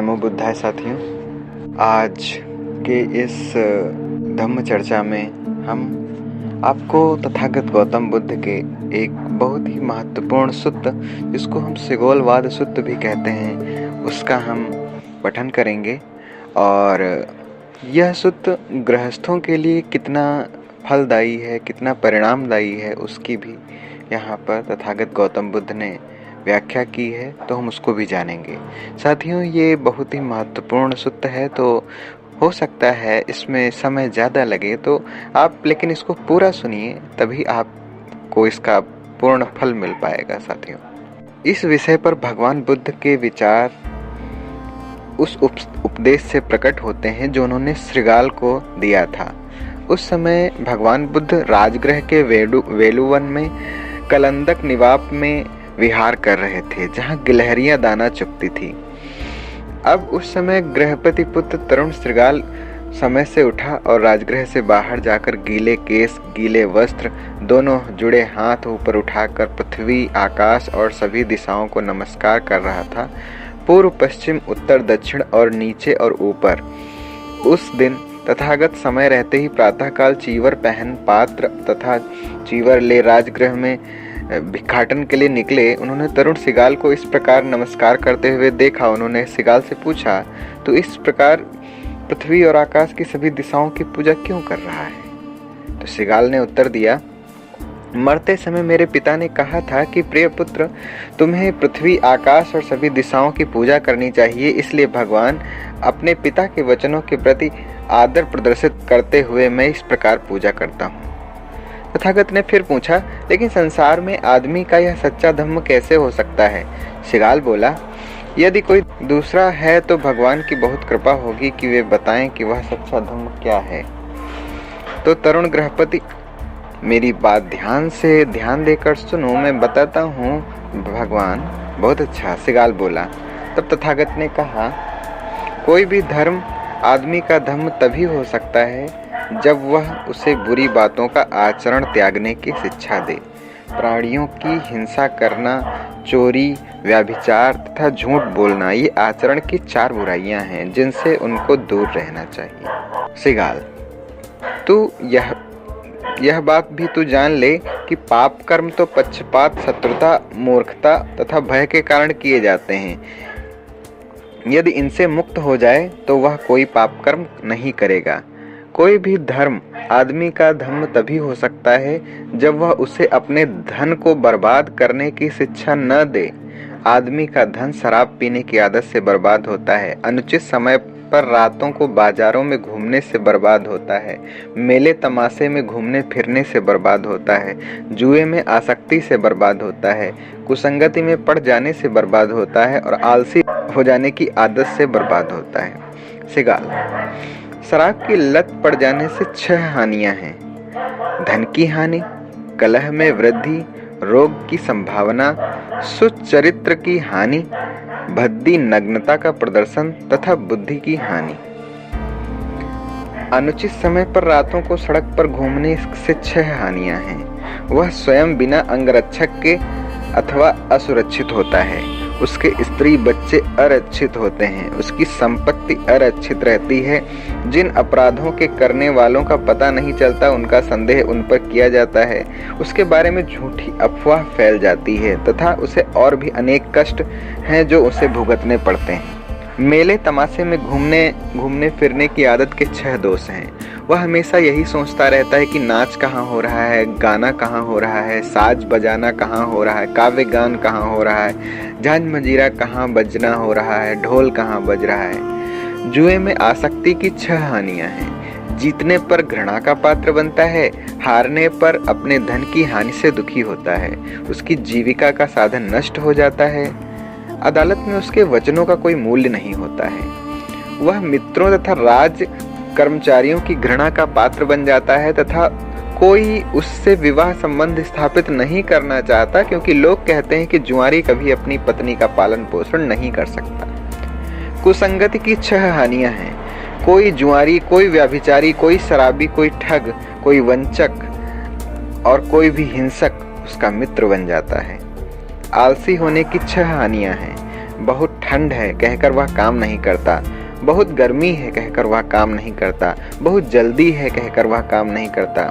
नमो बुद्धाय साथियों। आज के इस धम्म चर्चा में हम आपको तथागत गौतम बुद्ध के एक बहुत ही महत्वपूर्ण सूत्र, जिसको हम सिगोलवाद सूत्र भी कहते हैं, उसका हम पठन करेंगे। और यह सूत्र गृहस्थों के लिए कितना फलदायी है, कितना परिणामदायी है, उसकी भी यहाँ पर तथागत गौतम बुद्ध ने व्याख्या की है, तो हम उसको भी जानेंगे। साथियों, ये बहुत ही महत्वपूर्ण सूत्र है, तो हो सकता है इसमें समय ज़्यादा लगे, तो आप लेकिन इसको पूरा सुनिए, तभी आपको इसका पूर्ण फल मिल पाएगा। साथियों, इस विषय पर भगवान बुद्ध के विचार उस उपदेश से प्रकट होते हैं जो उन्होंने श्रृगाल को दिया था। उस समय भगवान बुद्ध राजगृह के वेलुवन में कलंदक निवाप में विहार कर रहे थे, जहाँ गिलहरियां दाना चुगती थी। अब उस समय गृहपति पुत्र तरुण श्रृगाल समय से उठा और राजगृह से बाहर जाकर गीले केस, गीले वस्त्र, दोनों जुड़े हाथ ऊपर उठाकर पृथ्वी, आकाश और सभी दिशाओं को नमस्कार कर रहा था, पूर्व, पश्चिम, उत्तर, दक्षिण और नीचे और ऊपर। उस दिन तथागत समय रहते ही प्रातःकाल चीवर पहन पात्र तथा चीवर ले राजगृह में भिक्षाटन के लिए निकले। उन्होंने तरुण श्रृगाल को इस प्रकार नमस्कार करते हुए देखा। उन्होंने श्रृगाल से पूछा, तो इस प्रकार पृथ्वी और आकाश की सभी दिशाओं की पूजा क्यों कर रहा है? तो श्रृगाल ने उत्तर दिया, मरते समय मेरे पिता ने कहा था कि प्रिय पुत्र, तुम्हें पृथ्वी, आकाश और सभी दिशाओं की पूजा करनी चाहिए, इसलिए भगवान अपने पिता के वचनों के प्रति आदर प्रदर्शित करते हुए मैं इस प्रकार पूजा करता हूँ। तथागत ने फिर पूछा, लेकिन संसार में आदमी का यह सच्चा धर्म कैसे हो सकता है? श्रृगाल बोला, यदि कोई दूसरा है तो भगवान की बहुत कृपा होगी कि वे बताएं कि वह सच्चा धर्म क्या है। तो तरुण गृहपति, मेरी बात ध्यान देकर सुनो, मैं बताता हूँ भगवान। बहुत अच्छा, श्रृगाल बोला। तब तथागत ने कहा, कोई भी धर्म आदमी का धर्म तभी हो सकता है जब वह उसे बुरी बातों का आचरण त्यागने की शिक्षा दे। प्राणियों की हिंसा करना, चोरी, व्यभिचार तथा झूठ बोलना, ये आचरण की 4 बुराइयां हैं जिनसे उनको दूर रहना चाहिए। श्रृगाल, तू यह बात भी तू जान ले कि पाप कर्म तो पक्षपात, शत्रुता, मूर्खता तथा भय के कारण किए जाते हैं। यदि इनसे मुक्त हो जाए तो वह कोई पाप कर्म नहीं करेगा। कोई भी धर्म आदमी का धर्म तभी हो सकता है जब वह उसे अपने धन को बर्बाद करने की शिक्षा न दे। आदमी का धन शराब पीने की आदत से बर्बाद होता है, अनुचित समय पर रातों को बाजारों में घूमने से बर्बाद होता है, मेले तमाशे में घूमने फिरने से बर्बाद होता है, जुए में आसक्ति से बर्बाद होता है, कुसंगति में पड़ जाने से बर्बाद होता है और आलसी हो जाने की आदत से बर्बाद होता है। श्रृगाल, शराब की लत पड़ जाने से 6 हानियां हैं: धन की हानि, कलह में वृद्धि, रोग की संभावना, सुचरित्र की हानि, भद्दी नग्नता का प्रदर्शन तथा बुद्धि की हानि। अनुचित समय पर रातों को सड़क पर घूमने से 6 हानियां हैं। वह स्वयं बिना अंगरक्षक के अथवा असुरक्षित होता है, उसके स्त्री बच्चे अरक्षित होते हैं, उसकी संपत्ति अरक्षित रहती है, जिन अपराधों के करने वालों का पता नहीं चलता उनका संदेह उन पर किया जाता है, उसके बारे में झूठी अफवाह फैल जाती है तथा उसे और भी अनेक कष्ट हैं जो उसे भुगतने पड़ते हैं। मेले तमाशे में घूमने फिरने की आदत के 6 दोष हैं। वह हमेशा यही सोचता रहता है कि नाच कहाँ हो रहा है, गाना कहाँ हो रहा है, साज बजाना कहाँ हो रहा है, काव्य गान कहाँ हो रहा है, झांझ मंजीरा कहाँ बजना हो रहा है, ढोल कहाँ बज रहा है। जुए में आसक्ति की 6 हानियां हैं। जीतने पर घृणा का पात्र बनता है, हारने पर अपने धन की हानि से दुखी होता है, उसकी जीविका का साधन नष्ट हो जाता है, अदालत में उसके वचनों का कोई मूल्य नहीं होता है, वह मित्रों तथा राज कर्मचारियों की घृणा का पात्र बन जाता है तथा कोई उससे विवाह संबंध स्थापित नहीं करना चाहता, क्योंकि लोग कहते हैं कि जुआरी कभी अपनी पत्नी का पालन पोषण नहीं कर सकता। कुसंगति की 6 हानियां हैं। कोई जुआरी, कोई व्यभिचारी, कोई शराबी, कोई ठग, कोई वंचक और कोई भी हिंसक उसका मित्र बन जाता है। आलसी होने की 6 हानियां हैं। बहुत ठंड है कहकर वह काम नहीं करता, बहुत गर्मी है कहकर वह काम नहीं करता, बहुत जल्दी है कहकर वह काम नहीं करता,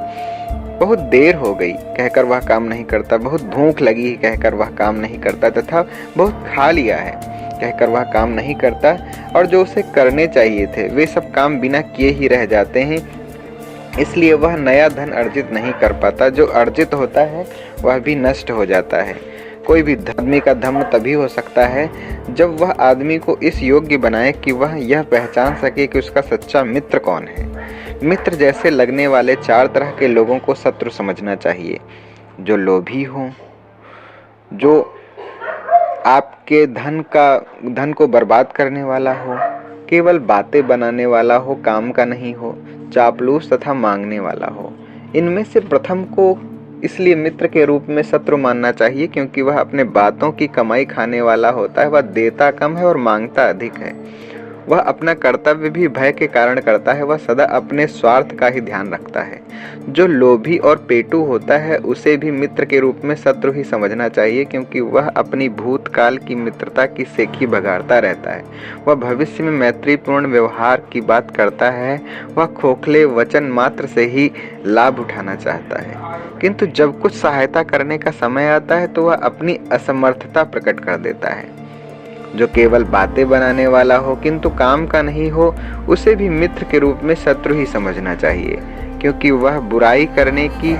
बहुत देर हो गई कहकर वह काम नहीं करता, बहुत भूख लगी है कहकर वह काम नहीं करता तथा बहुत खा लिया है कहकर वह काम नहीं करता, और जो उसे करने चाहिए थे वे सब काम बिना किए ही रह जाते हैं। इसलिए वह नया धन अर्जित नहीं कर पाता। जो अर्जित होता है वह भी नष्ट हो जाता है। कोई भी आदमी का धर्म तभी हो सकता है जब वह आदमी को इस योग्य बनाए कि वह यह पहचान सके कि उसका सच्चा मित्र कौन है। मित्र जैसे लगने वाले 4 तरह के लोगों को शत्रु समझना चाहिए। जो लोभी हो, जो आपके धन को बर्बाद करने वाला हो, केवल बातें बनाने वाला हो, काम का नहीं हो, चापलूस तथा मांगने वाला हो। इनमें से प्रथम को इसलिए मित्र के रूप में शत्रु मानना चाहिए क्योंकि वह अपने बातों की कमाई खाने वाला होता है। वह देता कम है और मांगता अधिक है। वह अपना कर्तव्य भी भय के कारण करता है। वह सदा अपने स्वार्थ का ही ध्यान रखता है। जो लोभी और पेटू होता है उसे भी मित्र के रूप में शत्रु ही समझना चाहिए क्योंकि वह अपनी भूतकाल की मित्रता की सेखी बघाड़ता रहता है। वह भविष्य में मैत्रीपूर्ण व्यवहार की बात करता है। वह खोखले वचन मात्र से ही लाभ उठाना चाहता है, किंतु जब कुछ सहायता करने का समय आता है तो वह अपनी असमर्थता प्रकट कर देता है। जो केवल बातें बनाने वाला हो किंतु काम का नहीं हो, उसे भी मित्र के रूप में शत्रु ही समझना चाहिए क्योंकि वह बुराई करने की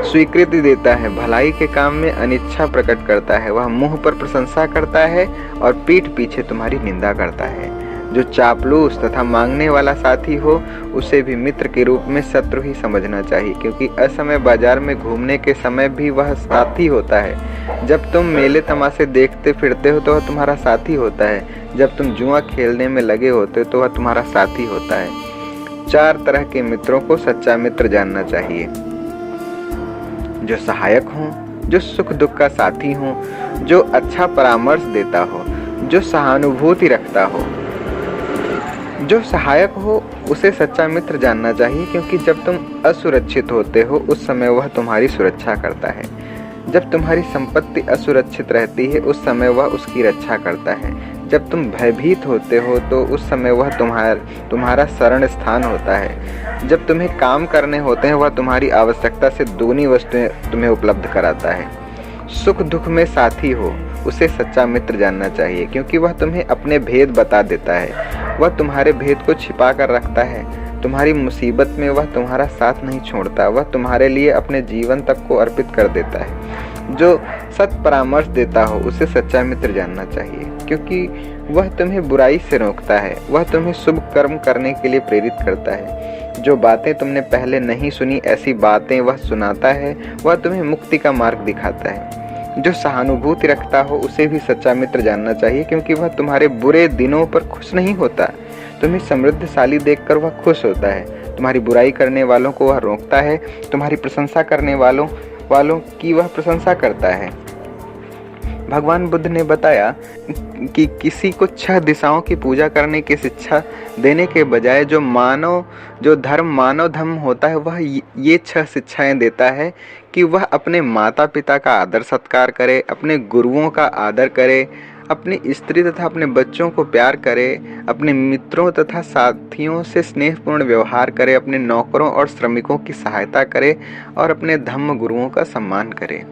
स्वीकृति देता है, भलाई के काम में अनिच्छा प्रकट करता है। वह मुंह पर प्रशंसा करता है और पीठ पीछे तुम्हारी निंदा करता है। जो चापलूस तथा मांगने वाला साथी हो उसे भी मित्र के रूप में शत्रु ही समझना चाहिए क्योंकि असमय बाजार में घूमने के समय भी वह साथी होता है। जब तुम मेले तमाशे देखते फिरते हो तो वह तुम्हारा साथी होता है। जब तुम जुआ खेलने में लगे होते हो तो वह तुम्हारा साथी होता है। 4 तरह के मित्रों को सच्चा मित्र जानना चाहिए। जो सहायक हो, जो सुख दुख का साथी हो, जो अच्छा परामर्श देता हो, जो सहानुभूति रखता हो। जो सहायक हो उसे सच्चा मित्र जानना चाहिए क्योंकि जब तुम असुरक्षित होते हो उस समय वह तुम्हारी सुरक्षा करता है। जब तुम्हारी संपत्ति असुरक्षित रहती है उस समय वह उसकी रक्षा करता है। जब तुम भयभीत होते हो तो उस समय वह तुम्हारा शरण स्थान होता है। जब तुम्हें काम करने होते हैं वह तुम्हारी आवश्यकता से दोगुनी वस्तुएं तुम्हें उपलब्ध कराता है। सुख दुख में साथी हो उसे सच्चा मित्र जानना चाहिए क्योंकि वह तुम्हें अपने भेद बता देता है। वह तुम्हारे भेद को छिपा कर रखता है। तुम्हारी मुसीबत में वह तुम्हारा साथ नहीं छोड़ता। वह तुम्हारे लिए अपने जीवन तक को अर्पित कर देता है। जो सत परामर्श देता हो उसे सच्चा मित्र जानना चाहिए क्योंकि वह तुम्हें बुराई से रोकता है। वह तुम्हें शुभ कर्म करने के लिए प्रेरित करता है। जो बातें तुमने पहले नहीं सुनी ऐसी बातें वह सुनाता है। वह तुम्हें मुक्ति का मार्ग दिखाता है। जो सहानुभूति रखता हो उसे भी सच्चा मित्र जानना चाहिए क्योंकि वह तुम्हारे बुरे दिनों पर खुश नहीं होता। तुम्हें समृद्धशाली देखकर वह खुश होता है। तुम्हारी बुराई करने वालों को वह रोकता है। तुम्हारी प्रशंसा करने वालों की वह प्रशंसा करता है। भगवान बुद्ध ने बताया कि किसी को 6 दिशाओं की पूजा करने की शिक्षा देने के बजाय जो धर्म मानव धर्म होता है वह ये 6 शिक्षाएं देता है कि वह अपने माता पिता का आदर सत्कार करे, अपने गुरुओं का आदर करे, अपनी स्त्री तथा अपने बच्चों को प्यार करे, अपने मित्रों तथा साथियों से स्नेहपूर्ण व्यवहार करे, अपने नौकरों और श्रमिकों की सहायता करे और अपने धम्म गुरुओं का सम्मान करे।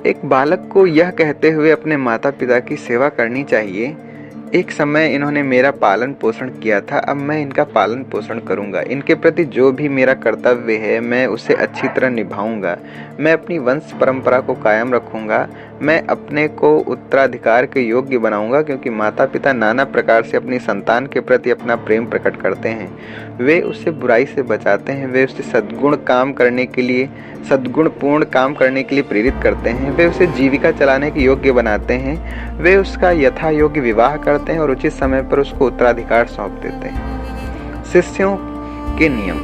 एक बालक को यह कहते हुए अपने माता पिता की सेवा करनी चाहिए, एक समय इन्होंने मेरा पालन पोषण किया था, अब मैं इनका पालन पोषण करूंगा। इनके प्रति जो भी मेरा कर्तव्य है मैं उसे अच्छी तरह निभाऊंगा। मैं अपनी वंश परंपरा को कायम रखूंगा। मैं अपने को उत्तराधिकार के योग्य बनाऊंगा क्योंकि माता पिता नाना प्रकार से अपनी संतान के प्रति अपना प्रेम प्रकट करते हैं। वे उसे बुराई से बचाते हैं। वे उसे सद्गुणपूर्ण काम करने के लिए प्रेरित करते हैं। वे उसे जीविका चलाने के योग्य बनाते हैं। वे उसका यथा योग्य विवाह करते हैं और उचित समय पर उसको उत्तराधिकार सौंप देते हैं। शिष्यों के नियम।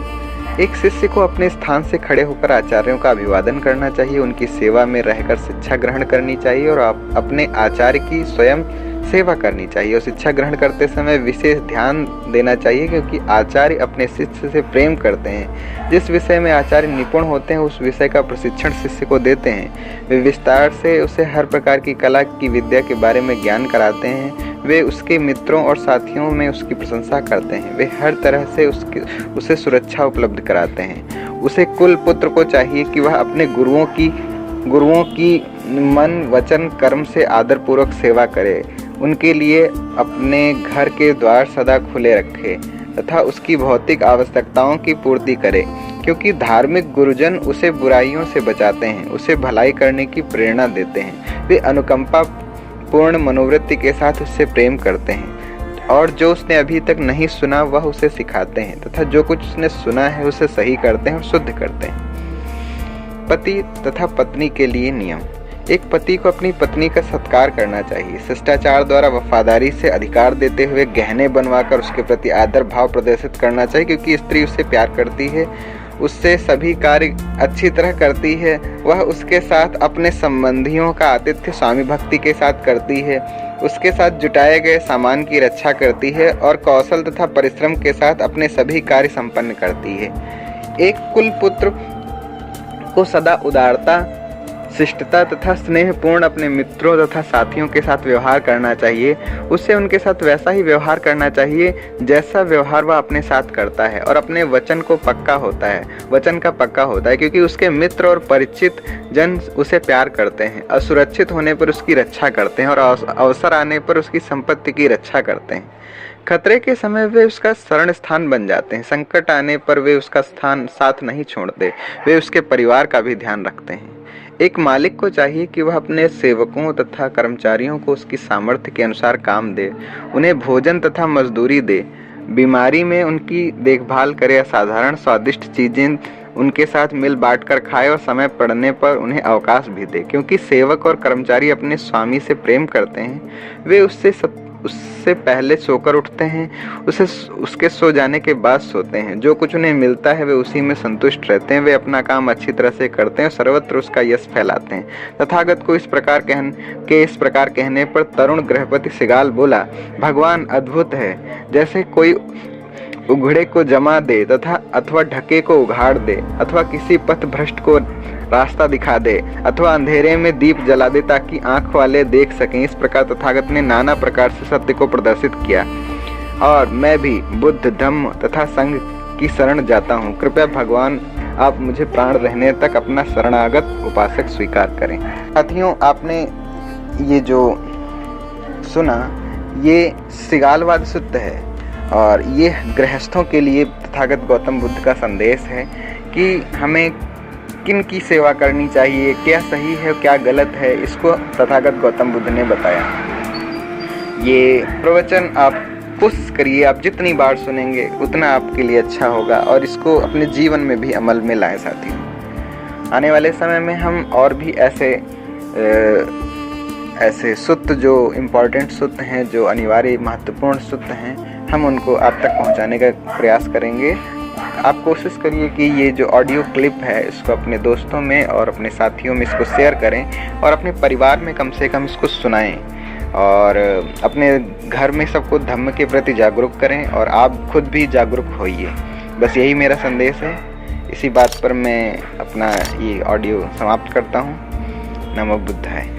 एक शिष्य को अपने स्थान से खड़े होकर आचार्यों का अभिवादन करना चाहिए, उनकी सेवा में रहकर शिक्षा ग्रहण करनी चाहिए और अपने आचार्य की स्वयं सेवा करनी चाहिए और शिक्षा ग्रहण करते समय विशेष ध्यान देना चाहिए, क्योंकि आचार्य अपने शिष्य से प्रेम करते हैं। जिस विषय में आचार्य निपुण होते हैं उस विषय का प्रशिक्षण शिष्य को देते हैं। वे विस्तार से उसे हर प्रकार की कला की विद्या के बारे में ज्ञान कराते हैं। वे उसके मित्रों और साथियों में उसकी प्रशंसा करते हैं। वे हर तरह से उसे सुरक्षा उपलब्ध कराते हैं। उसे कुल पुत्र को चाहिए कि वह अपने गुरुओं की मन वचन कर्म से आदरपूर्वक सेवा करे, उनके लिए अपने घर के द्वार सदा खुले रखे तथा उसकी भौतिक आवश्यकताओं की पूर्ति करे, क्योंकि धार्मिक गुरुजन उसे बुराइयों से बचाते हैं, उसे भलाई करने की प्रेरणा देते हैं। वे अनुकंपा पूर्ण मनोवृत्ति के साथ उससे प्रेम करते हैं और जो उसने अभी तक नहीं सुना वह उसे सिखाते हैं तथा जो कुछ उसने सुना है उसे सही करते हैं और शुद्ध करते हैं। पति तथा पत्नी के लिए नियम। एक पति को अपनी पत्नी का सत्कार करना चाहिए। शिष्टाचार द्वारा वफादारी से अधिकार देते हुए गहने बनवाकर उसके प्रति आदर भाव प्रदर्शित करना चाहिए, क्योंकि स्त्री उससे प्यार करती है, उससे सभी कार्य अच्छी तरह करती है। वह उसके साथ अपने संबंधियों का आतिथ्य स्वामी भक्ति के साथ करती है, उसके साथ जुटाए गए सामान की रक्षा करती है और कौशल तथा परिश्रम के साथ अपने सभी कार्य संपन्न करती है। एक कुल पुत्र को सदा उदारता, शिष्टता तथा स्नेहपूर्ण अपने मित्रों तथा साथियों के साथ व्यवहार करना चाहिए। उससे उनके साथ वैसा ही व्यवहार करना चाहिए जैसा व्यवहार वह अपने साथ करता है और अपने वचन का पक्का होता है, क्योंकि उसके मित्र और परिचित जन उसे प्यार करते हैं। असुरक्षित होने पर उसकी रक्षा करते हैं और अवसर आने पर उसकी संपत्ति की रक्षा करते हैं। खतरे के समय वे उसका शरण स्थान बन जाते हैं। संकट आने पर वे उसका साथ नहीं छोड़ते, वे उसके परिवार का भी ध्यान रखते हैं। एक मालिक को चाहिए कि वह अपने सेवकों तथा कर्मचारियों को उसकी सामर्थ्य के अनुसार काम दे, उन्हें भोजन तथा मजदूरी दे, बीमारी में उनकी देखभाल करे, असाधारण स्वादिष्ट चीजें उनके साथ मिल बांट कर खाए और समय पड़ने पर उन्हें अवकाश भी दे। क्योंकि सेवक और कर्मचारी अपने स्वामी से प्रेम करते हैं, वे उससे पहले सोकर उठते हैं, उसके सो जाने के बाद सोते हैं। जो कुछ उन्हें मिलता है वे उसी में संतुष्ट रहते हैं। वे अपना काम अच्छी तरह से करते हैं, सर्वत्र उसका यश फैलाते हैं। तथागत को इस प्रकार कहने पर तरुण गृहपति सिगाल बोला, भगवान अद्भुत है। जैसे कोई उघड़े को जमा दे अथवा ढके को उघाड़ दे, अथवा किसी पथ भ्रष्ट को रास्ता दिखा दे, अथवा अंधेरे में दीप जला दे ताकि आंख वाले देख सकें। इस प्रकार तथागत ने नाना प्रकार से सत्य को प्रदर्शित किया और मैं भी बुद्ध धम्म तथा संघ की शरण जाता हूँ। कृपया भगवान आप मुझे प्राण रहने तक अपना शरणागत उपासक स्वीकार करें। साथियों, आपने ये जो सुना ये सिगालवाद शुद्ध है और ये गृहस्थों के लिए तथागत गौतम बुद्ध का संदेश है कि हमें किन की सेवा करनी चाहिए, क्या सही है क्या गलत है, इसको तथागत गौतम बुद्ध ने बताया। ये प्रवचन आप कोशिश करिए, आप जितनी बार सुनेंगे उतना आपके लिए अच्छा होगा और इसको अपने जीवन में भी अमल में लाएं। साथियों, आने वाले समय में हम और भी ऐसे सूत्र जो इम्पोर्टेंट सूत्र हैं, जो अनिवार्य महत्वपूर्ण सूत्र हैं, हम उनको आप तक पहुंचाने का प्रयास करेंगे। आप कोशिश करिए कि ये जो ऑडियो क्लिप है इसको अपने दोस्तों में और अपने साथियों में इसको शेयर करें और अपने परिवार में कम से कम इसको सुनाएं और अपने घर में सबको धम्म के प्रति जागरूक करें और आप खुद भी जागरूक होइए। बस यही मेरा संदेश है। इसी बात पर मैं अपना ये ऑडियो समाप्त करता हूँ। नमो बुद्धाय।